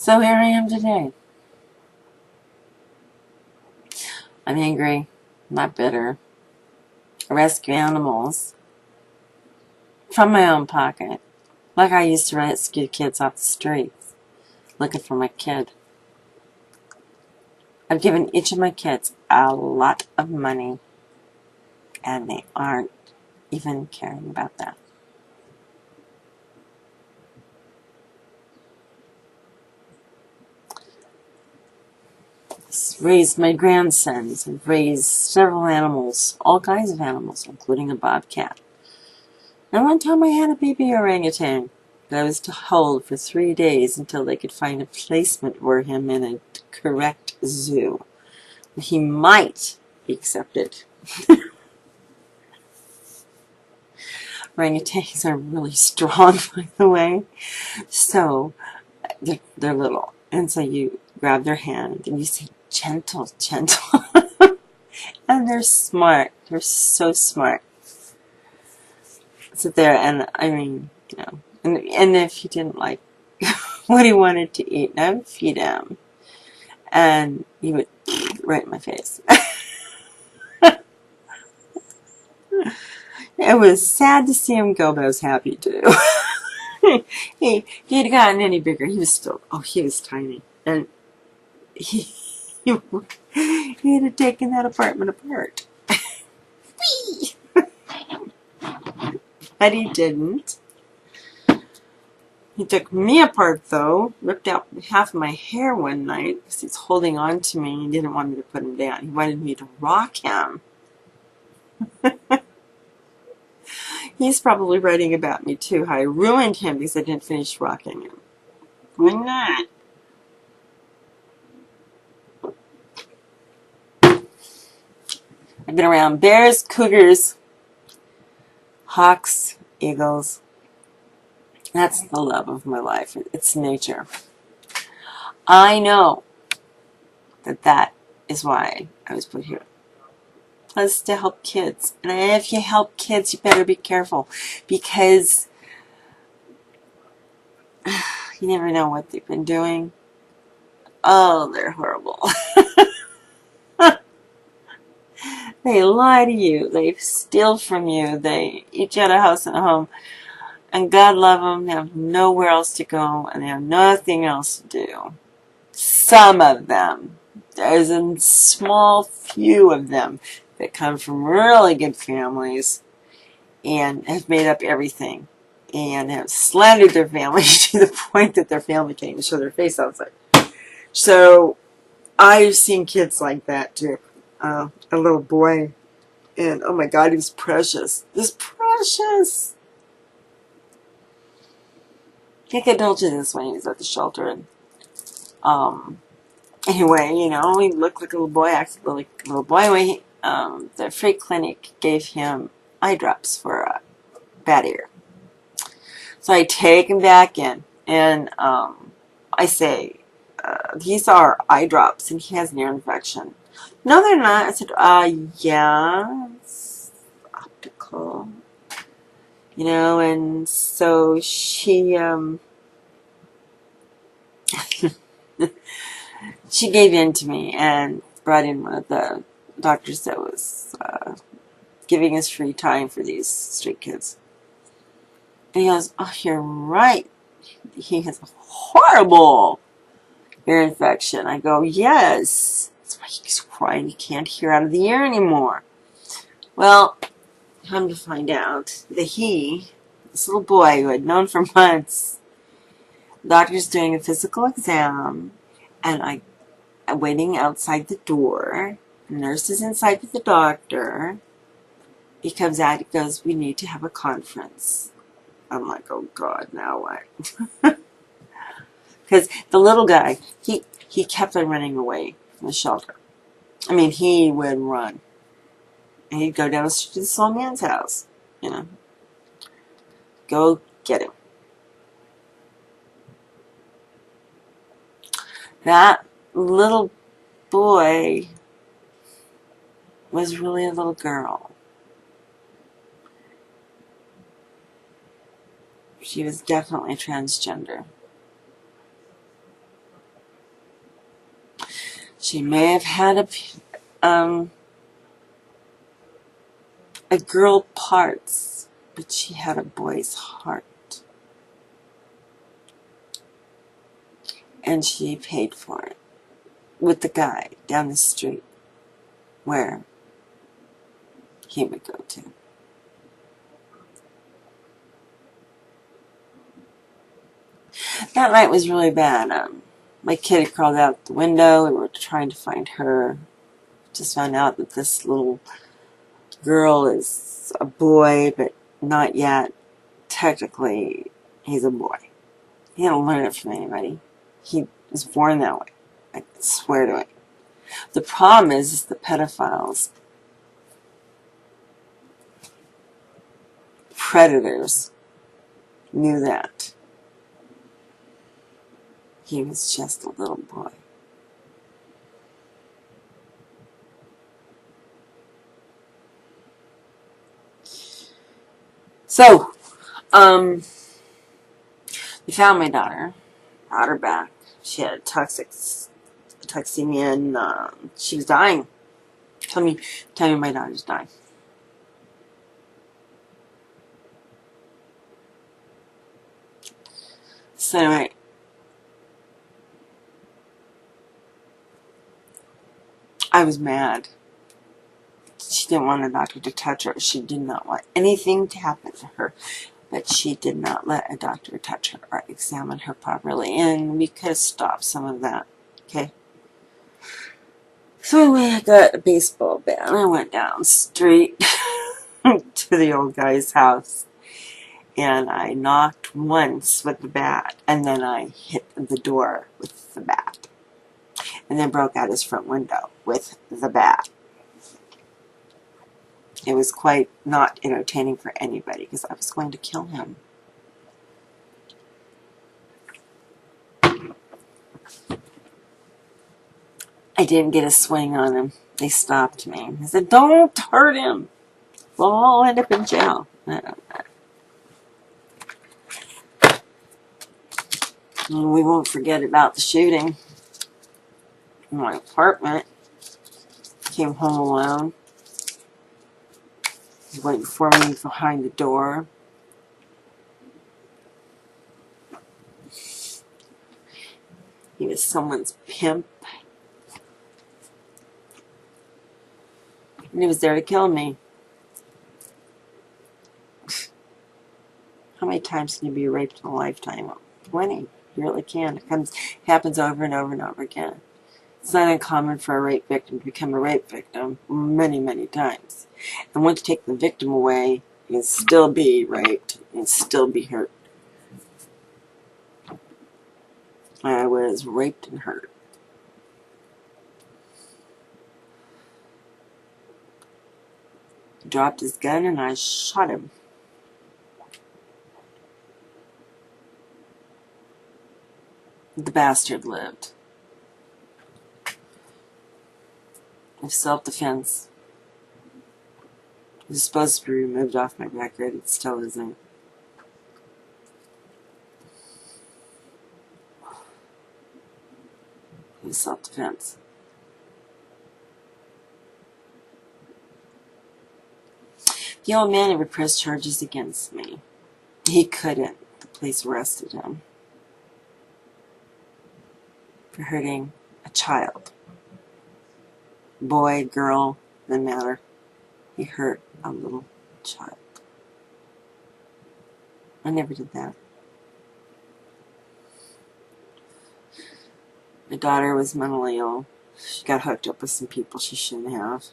So here I am today. I'm angry, not bitter. I rescue animals from my own pocket, like I used to rescue kids off the streets, looking for my kid. I've given each of my kids a lot of money, and they aren't even caring about that. Raised my grandsons, I've raised several animals, all kinds of animals, including a bobcat. And one time I had a baby orangutan that I was to hold for 3 days until they could find a placement for him in a correct zoo. He might be accepted. Orangutans are really strong, by the way. So they're little. And so you grab their hand and you say, gentle, gentle. And they're smart. They're so smart. Sit there and, I mean, you know, and if he didn't like what he wanted to eat, I would feed him. And he would right in my face. It was sad to see him go, but I was happy too. He had gotten any bigger. He was still, he was tiny. And he had taken that apartment apart. But he didn't. He took me apart, though, ripped out half of my hair one night because he's holding on to me. He didn't want me to put him down. He wanted me to rock him. He's probably writing about me, too, how I ruined him because I didn't finish rocking him. Why not? I've been around bears, cougars, hawks, eagles. That's the love of my life. It's nature. I know that is why I was put here. Plus to help kids. And if you help kids, you better be careful. Because you never know what they've been doing. Oh, they're horrible. They lie to you. They steal from you. They eat you out of house and home. And God love them. They have nowhere else to go. And they have nothing else to do. Some of them. There's a small few of them that come from really good families and have made up everything and have slandered their family to the point that their family can't even show their face outside. So I've seen kids like that too. A little boy, and oh my God, he was precious. He was precious. I think I told you this when he was at the shelter. And anyway, you know, he looked like a little boy, acted like a little boy. Anyway, the free clinic gave him eye drops for a bad ear. So I take him back in, and I say, these are eye drops, and he has an ear infection. No, they're not. I said, yeah, it's optical. You know, and so she, she gave in to me and brought in one of the doctors that was giving us free time for these street kids. And he goes, oh, you're right. He has a horrible ear infection. I go, yes. That's why he's crying. He can't hear out of the ear anymore. Well, come to find out that this little boy who I'd known for months, the doctor's doing a physical exam, and I'm waiting outside the door. The nurse is inside with the doctor. He comes out, he goes, we need to have a conference. I'm like, oh God, now what? Because the little guy, he kept on running away from the shelter. I mean, he would run. And he'd go down the street to this old man's house, you know. Go get him. That little boy was really a little girl. She was definitely transgender. She may have had a girl parts, but she had a boy's heart. And she paid for it with the guy down the street where he would go to. That night was really bad. My kid had crawled out the window. We were trying to find her. Just found out that this little girl is a boy, but not yet. Technically, he's a boy. He didn't learn it from anybody. He was born that way. I swear to it. The problem is the pedophiles, predators, knew that. He was just a little boy. So, we found my daughter, brought her back. She had toxemia, and she was dying. Tell me my daughter's dying. So anyway, I was mad. She didn't want a doctor to touch her. She did not want anything to happen to her. But she did not let a doctor touch her or examine her properly. And we could have stopped some of that. Okay? So anyway, I got a baseball bat and I went down the street to the old guy's house. And I knocked once with the bat. And then I hit the door with the bat. And then broke out his front window with the bat. It was quite not entertaining for anybody because I was going to kill him. I didn't get a swing on him. They stopped me. They said, "Don't hurt him. We'll all end up in jail." And we won't forget about the shooting in my apartment. Came home alone. He was waiting for me behind the door. He was someone's pimp. And he was there to kill me. How many times can you be raped in a lifetime? 20. You really can. It happens over and over and over again. It's not uncommon for a rape victim to become a rape victim many, many times. And once you take the victim away, you can still be raped and still be hurt. I was raped and hurt. He dropped his gun and I shot him. The bastard lived. Of self-defense. It was supposed to be removed off my record. It still isn't. It was self-defense. The old man never pressed charges against me. He couldn't. The police arrested him for hurting a child. Boy, girl, doesn't matter. He hurt a little child. I never did that. My daughter was mentally ill. She got hooked up with some people she shouldn't have.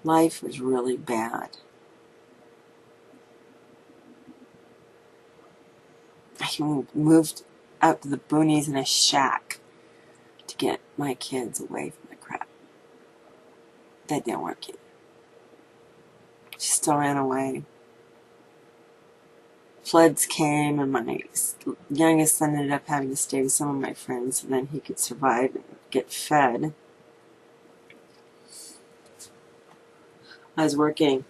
Life was really bad. I moved out to the boonies in a shack to get my kids away from the crap. That didn't work either. She still ran away. Floods came and my youngest son ended up having to stay with some of my friends so then he could survive and get fed. I was working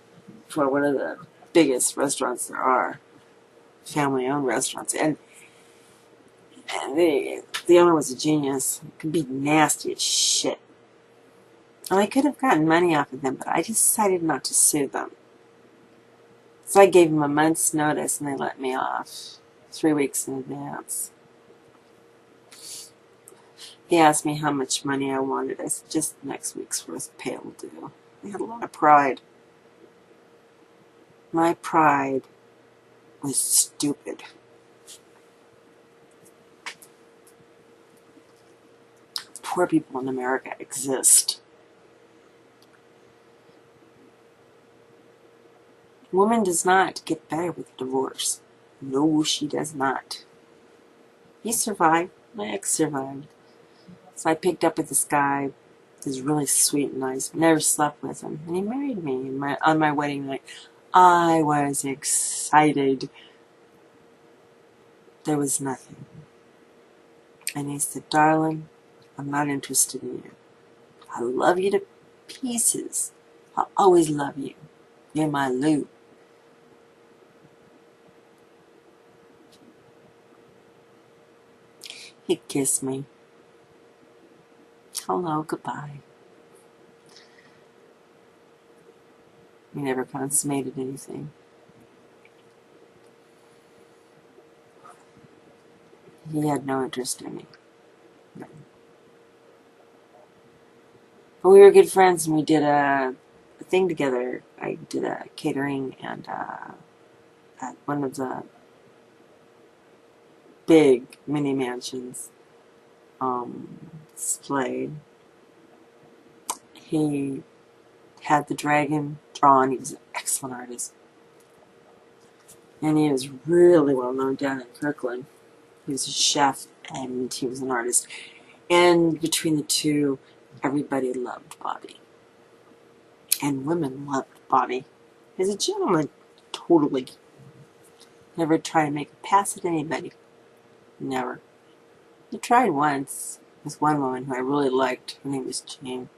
for one of the biggest restaurants there are, family-owned restaurants, and And the owner was a genius. Could be nasty as shit. And I could have gotten money off of them, but I decided not to sue them. So I gave them a month's notice, and they let me off 3 weeks in advance. He asked me how much money I wanted. I said, just next week's worth pay will do. I had a lot of pride. My pride was stupid. Poor people in America exist. A woman does not get better with a divorce. No, she does not. He survived. My ex survived. So I picked up with this guy. He was really sweet and nice. Never slept with him. And he married me on my wedding night. I was excited. There was nothing. And he said, darling, I'm not interested in you. I love you to pieces. I'll always love you. You're my Lou. He kissed me. Hello, goodbye. We never consummated anything. He had no interest in me. No. But we were good friends, and we did a thing together. I did a catering and at one of the big mini mansions displayed. He had the dragon drawn. He was an excellent artist. And he was really well known down in Kirkland. He was a chef and he was an artist. And between the two, everybody loved Bobby. And women loved Bobby. He's a gentleman. Totally. Never tried to make a pass at anybody. Never. He tried once with one woman who I really liked. Her name was Jane.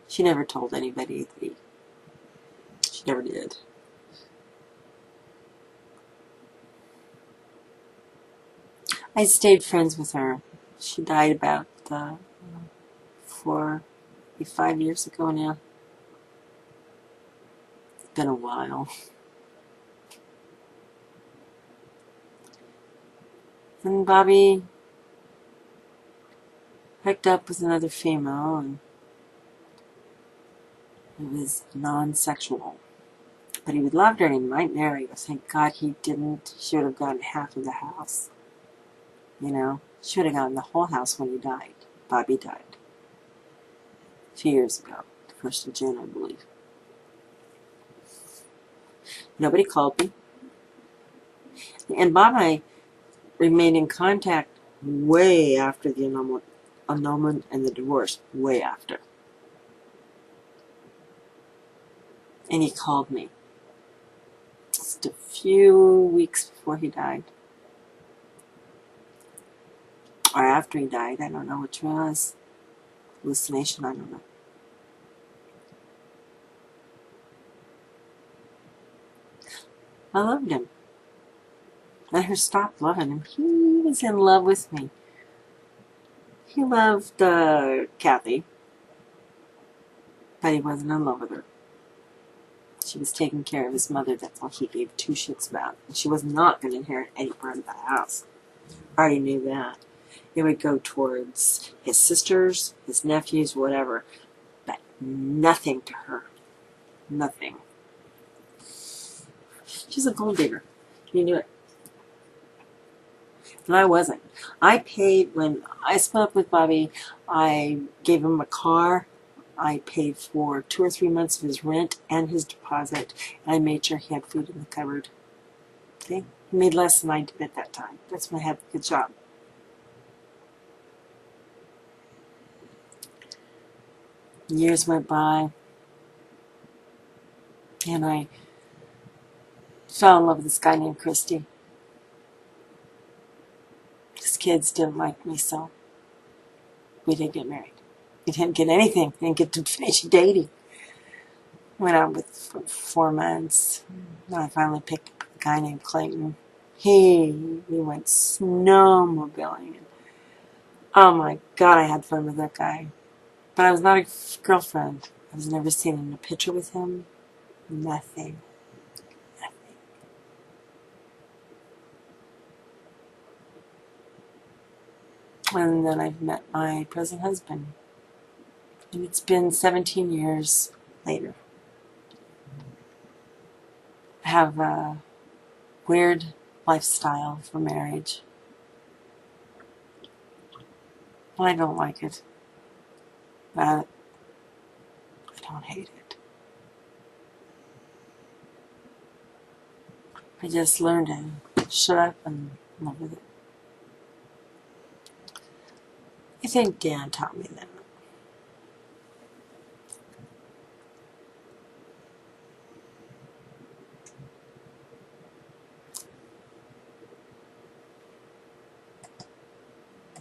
She never told anybody that she never did. I stayed friends with her. She died about 5 years ago now. It's been a while. And Bobby hooked up with another female, and it was non-sexual. But he would love her and he might marry her. Thank God he didn't. She would have gotten half of the house. You know, she would have gotten the whole house when he died. Bobby died 2 years ago, the 1st of June, I believe. Nobody called me. And Bob and I remained in contact way after the annulment and the divorce. Way after. And he called me just a few weeks before he died. Or after he died, I don't know which one it was. Hallucination, I don't know. I loved him. I never stopped loving him. He was in love with me. He loved Kathy, but he wasn't in love with her. She was taking care of his mother. That's all he gave two shits about. And she was not going to inherit any part of the house. I already knew that. It would go towards his sisters, his nephews, whatever. But nothing to her. Nothing. She's a gold digger. You knew it. And I wasn't. I paid, when I split up with Bobby, I gave him a car. I paid for 2 or 3 months of his rent and his deposit. And I made sure he had food in the cupboard. Okay? He made less than I did at that time. That's when I had a good job. Years went by. And I fell in love with this guy named Christy. His kids didn't like me, so we didn't get married. We didn't get anything. We didn't get to finish dating. Went on with 4 months. And I finally picked up with guy named Clayton. We went snowmobiling. Oh my God, I had fun with that guy. But I was not a girlfriend. I was never seen in a picture with him. Nothing. Nothing. And then I've met my present husband. And it's been 17 years later. I have a weird lifestyle for marriage. I don't like it. But I don't hate it. I just learned to shut up and live with it. I think Dan taught me that.